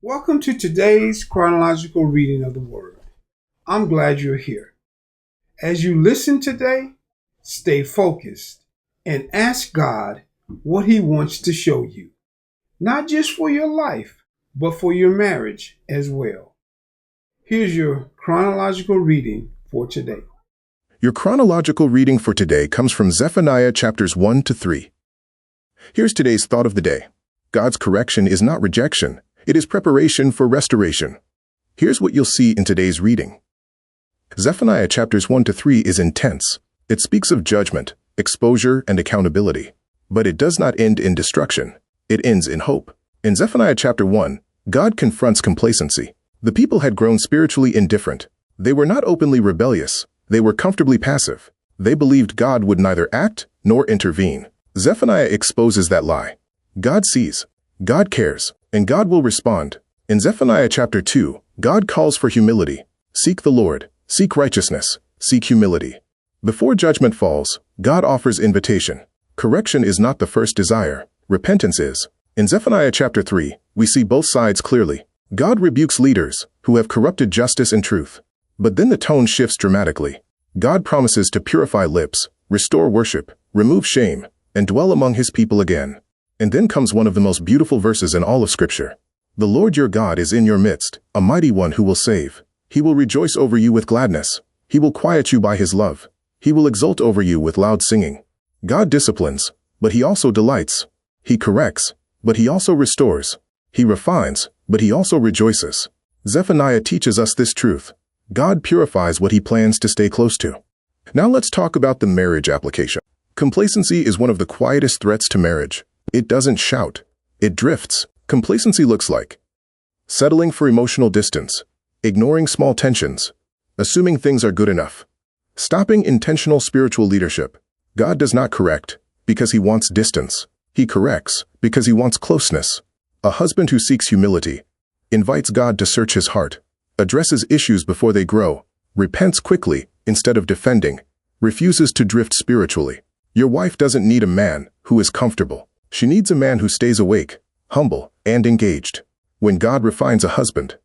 Welcome to today's chronological reading of the Word. I'm glad you're here. As you listen today, stay focused and ask God what He wants to show you, not just for your life, but for your marriage as well. Here's your chronological reading for today. Your chronological reading for today comes from Zephaniah chapters 1 to 3. Here's today's thought of the day. God's correction is not rejection. It is preparation for restoration. Here's what you'll see in today's reading. Zephaniah chapters 1 to 3 is intense. It speaks of judgment, exposure, and accountability. But it does not end in destruction. It ends in hope. In Zephaniah chapter 1, God confronts complacency. The people had grown spiritually indifferent. They were not openly rebellious. They were comfortably passive. They believed God would neither act nor intervene. Zephaniah exposes that lie. God sees, God cares, and God will respond. In Zephaniah chapter 2, God calls for humility. Seek the Lord, seek righteousness, seek humility. Before judgment falls, God offers invitation. Correction is not the first desire. Repentance is. In Zephaniah chapter 3, we see both sides clearly. God rebukes leaders who have corrupted justice and truth. But then the tone shifts dramatically. God promises to purify lips, restore worship, remove shame, and dwell among His people again. And then comes one of the most beautiful verses in all of Scripture. The Lord your God is in your midst, a mighty one who will save. He will rejoice over you with gladness. He will quiet you by His love. He will exult over you with loud singing. God disciplines, but He also delights. He corrects, but He also restores. He refines, but He also rejoices. Zephaniah teaches us this truth. God purifies what He plans to stay close to. Now let's talk about the marriage application. Complacency is one of the quietest threats to marriage. It doesn't shout. It drifts. Complacency looks like settling for emotional distance, ignoring small tensions, assuming things are good enough, stopping intentional spiritual leadership. God does not correct because He wants distance. He corrects because He wants closeness. A husband who seeks humility, invites God to search his heart, addresses issues before they grow, repents quickly instead of defending, refuses to drift spiritually. Your wife doesn't need a man who is comfortable. She needs a man who stays awake, humble, and engaged. When God refines a husband,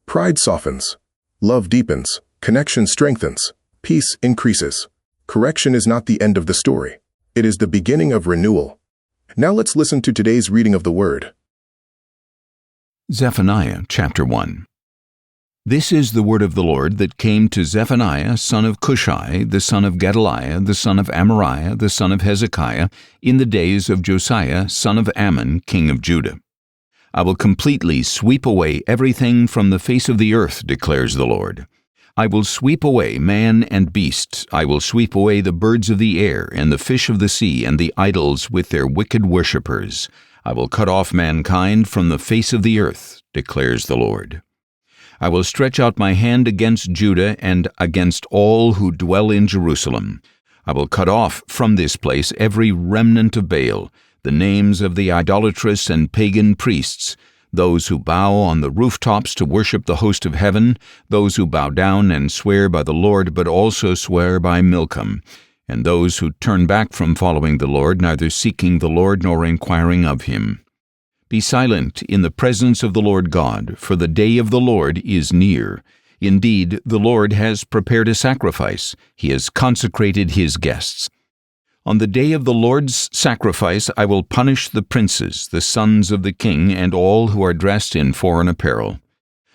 pride softens, love deepens, connection strengthens, peace increases. Correction is not the end of the story. It is the beginning of renewal. Now let's listen to today's reading of the Word. Zephaniah chapter 1. This is the word of the Lord that came to Zephaniah, son of Cushai, the son of Gedaliah, the son of Amariah, the son of Hezekiah, in the days of Josiah, son of Ammon, king of Judah. I will completely sweep away everything from the face of the earth, declares the Lord. I will sweep away man and beast. I will sweep away the birds of the air, and the fish of the sea, and the idols with their wicked worshippers. I will cut off mankind from the face of the earth, declares the Lord. I will stretch out my hand against Judah and against all who dwell in Jerusalem. I will cut off from this place every remnant of Baal, the names of the idolatrous and pagan priests, those who bow on the rooftops to worship the host of heaven, those who bow down and swear by the Lord but also swear by Milcom, and those who turn back from following the Lord, neither seeking the Lord nor inquiring of Him. Be silent in the presence of the Lord God, for the day of the Lord is near. Indeed, the Lord has prepared a sacrifice. He has consecrated His guests. On the day of the Lord's sacrifice I will punish the princes, the sons of the king, and all who are dressed in foreign apparel.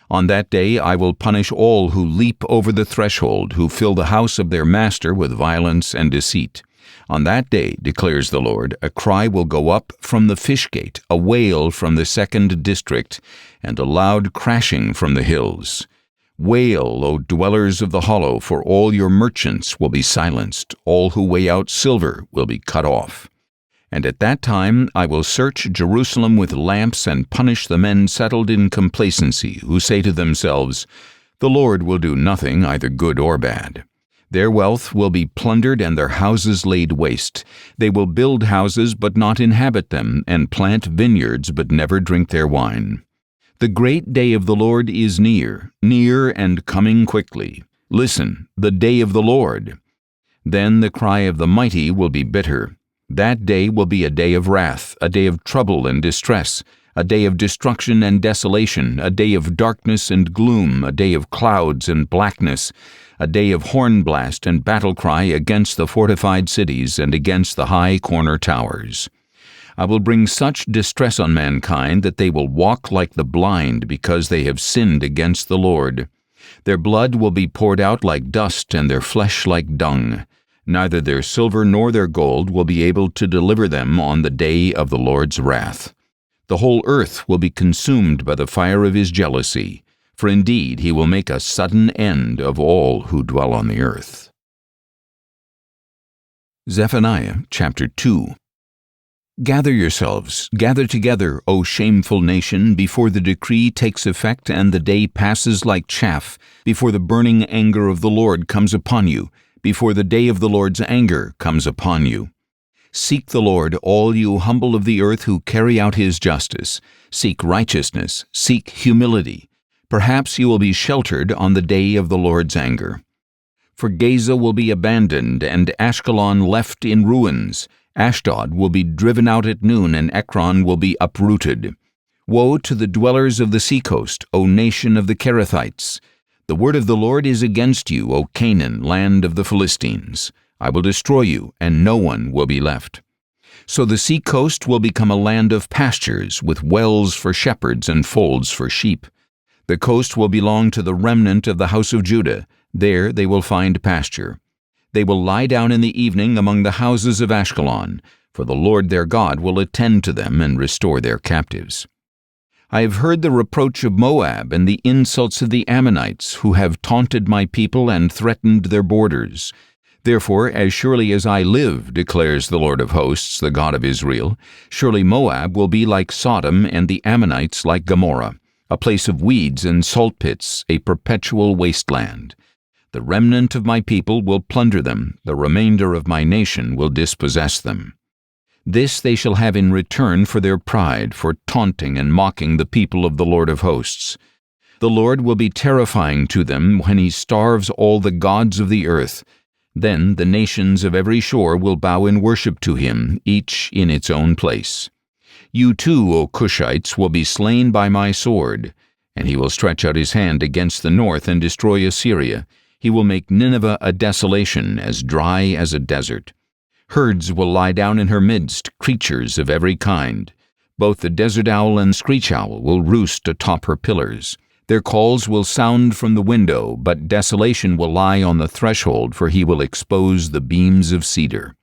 On that day I will punish all who leap over the threshold, who fill the house of their master with violence and deceit. On that day, declares the Lord, a cry will go up from the fish gate, a wail from the second district, and a loud crashing from the hills. Wail, O dwellers of the hollow, for all your merchants will be silenced. All who weigh out silver will be cut off. And at that time I will search Jerusalem with lamps and punish the men settled in complacency, who say to themselves, The Lord will do nothing, either good or bad. Their wealth will be plundered and their houses laid waste. They will build houses but not inhabit them, and plant vineyards but never drink their wine. The great day of the Lord is near, near and coming quickly. Listen, the day of the Lord. Then the cry of the mighty will be bitter. That day will be a day of wrath, a day of trouble and distress, a day of destruction and desolation, a day of darkness and gloom, a day of clouds and blackness, a day of horn blast and battle cry against the fortified cities and against the high corner towers. I will bring such distress on mankind that they will walk like the blind because they have sinned against the Lord. Their blood will be poured out like dust and their flesh like dung. Neither their silver nor their gold will be able to deliver them on the day of the Lord's wrath. The whole earth will be consumed by the fire of his jealousy, for indeed he will make a sudden end of all who dwell on the earth. Zephaniah chapter 2. Gather yourselves, gather together, O shameful nation, before the decree takes effect and the day passes like chaff, before the burning anger of the Lord comes upon you, before the day of the Lord's anger comes upon you. Seek the Lord, all you humble of the earth who carry out his justice. Seek righteousness, seek humility. Perhaps you will be sheltered on the day of the Lord's anger. For Gaza will be abandoned and Ashkelon left in ruins. Ashdod will be driven out at noon, and Ekron will be uprooted. Woe to the dwellers of the seacoast, O nation of the Kerethites! The word of the Lord is against you, O Canaan, land of the Philistines. I will destroy you, and no one will be left. So the seacoast will become a land of pastures, with wells for shepherds and folds for sheep. The coast will belong to the remnant of the house of Judah. There they will find pasture. They will lie down in the evening among the houses of Ashkelon, for the Lord their God will attend to them and restore their captives. I have heard the reproach of Moab and the insults of the Ammonites, who have taunted my people and threatened their borders. Therefore, as surely as I live, declares the Lord of hosts, the God of Israel, surely Moab will be like Sodom and the Ammonites like Gomorrah, a place of weeds and salt pits, a perpetual wasteland. The remnant of my people will plunder them, the remainder of my nation will dispossess them. This they shall have in return for their pride, for taunting and mocking the people of the Lord of hosts. The Lord will be terrifying to them when he starves all the gods of the earth. Then the nations of every shore will bow in worship to him, each in its own place. You too, O Cushites, will be slain by my sword, and he will stretch out his hand against the north and destroy Assyria. He will make Nineveh a desolation, as dry as a desert. Herds will lie down in her midst, creatures of every kind. Both the desert owl and screech owl will roost atop her pillars. Their calls will sound from the window, but desolation will lie on the threshold, for he will expose the beams of cedar.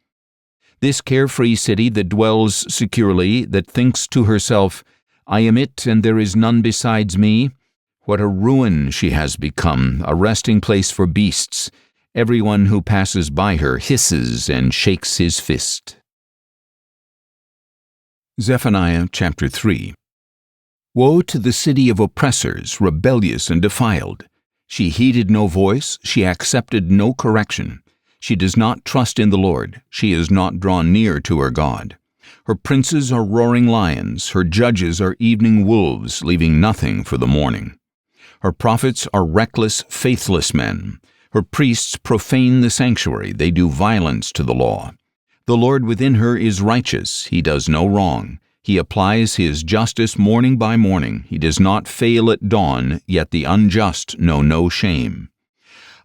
This carefree city that dwells securely, that thinks to herself, I am it, and there is none besides me, what a ruin she has become, a resting place for beasts. Everyone who passes by her hisses and shakes his fist. Zephaniah chapter 3. Woe to the city of oppressors, rebellious and defiled! She heeded no voice, she accepted no correction. She does not trust in the Lord, she is not drawn near to her God. Her princes are roaring lions, her judges are evening wolves, leaving nothing for the morning. Her prophets are reckless, faithless men. Her priests profane the sanctuary, they do violence to the law. The Lord within her is righteous, he does no wrong. He applies his justice morning by morning. He does not fail at dawn, yet the unjust know no shame.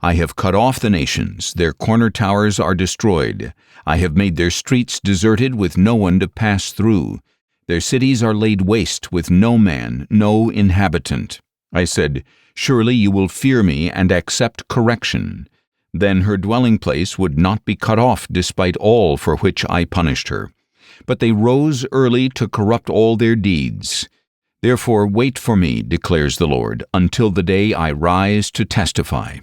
I have cut off the nations, their corner towers are destroyed. I have made their streets deserted with no one to pass through. Their cities are laid waste with no man, no inhabitant. I said, surely you will fear me and accept correction. Then her dwelling place would not be cut off despite all for which I punished her. But they rose early to corrupt all their deeds. Therefore wait for me, declares the Lord, until the day I rise to testify.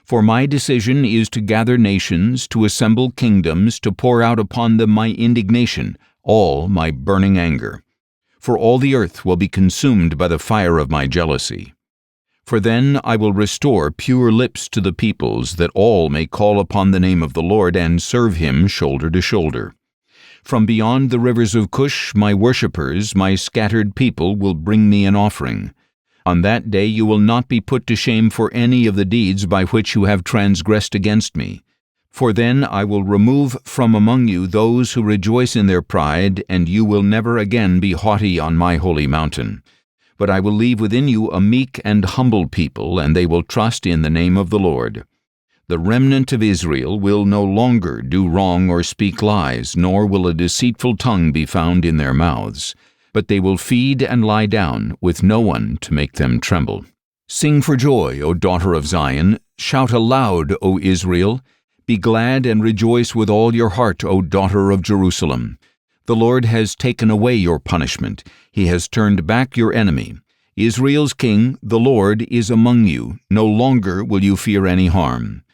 For my decision is to gather nations, to assemble kingdoms, to pour out upon them my indignation, all my burning anger. For all the earth will be consumed by the fire of my jealousy. For then I will restore pure lips to the peoples, that all may call upon the name of the Lord and serve him shoulder to shoulder. From beyond the rivers of Cush, my worshippers, my scattered people, will bring me an offering. On that day you will not be put to shame for any of the deeds by which you have transgressed against me. For then I will remove from among you those who rejoice in their pride, and you will never again be haughty on my holy mountain. But I will leave within you a meek and humble people, and they will trust in the name of the Lord. The remnant of Israel will no longer do wrong or speak lies, nor will a deceitful tongue be found in their mouths. But they will feed and lie down, with no one to make them tremble. Sing for joy, O daughter of Zion. Shout aloud, O Israel. Be glad and rejoice with all your heart, O daughter of Jerusalem. The Lord has taken away your punishment. He has turned back your enemy. Israel's king, the Lord, is among you. No longer will you fear any harm.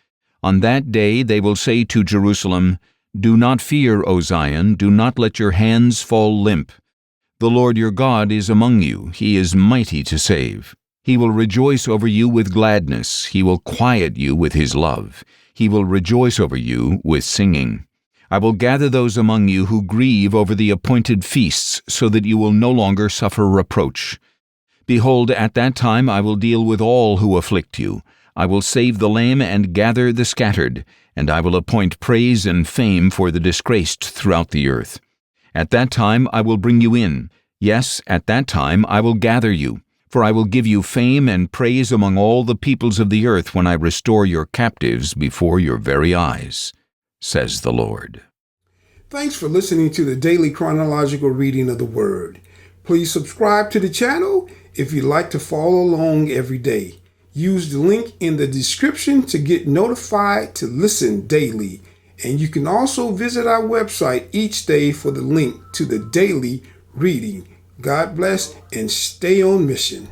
On that day they will say to Jerusalem, Do not fear, O Zion, do not let your hands fall limp. The Lord your God is among you. He is mighty to save. He will rejoice over you with gladness. He will quiet you with his love. He will rejoice over you with singing. I will gather those among you who grieve over the appointed feasts, so that you will no longer suffer reproach. Behold, at that time I will deal with all who afflict you. I will save the lame and gather the scattered, and I will appoint praise and fame for the disgraced throughout the earth. At that time I will bring you in. Yes, at that time I will gather you. For I will give you fame and praise among all the peoples of the earth when I restore your captives before your very eyes, says the Lord. Thanks for listening to the daily chronological reading of the Word. Please subscribe to the channel if you'd like to follow along every day. Use the link in the description to get notified to listen daily. And you can also visit our website each day for the link to the daily reading. God bless and stay on mission.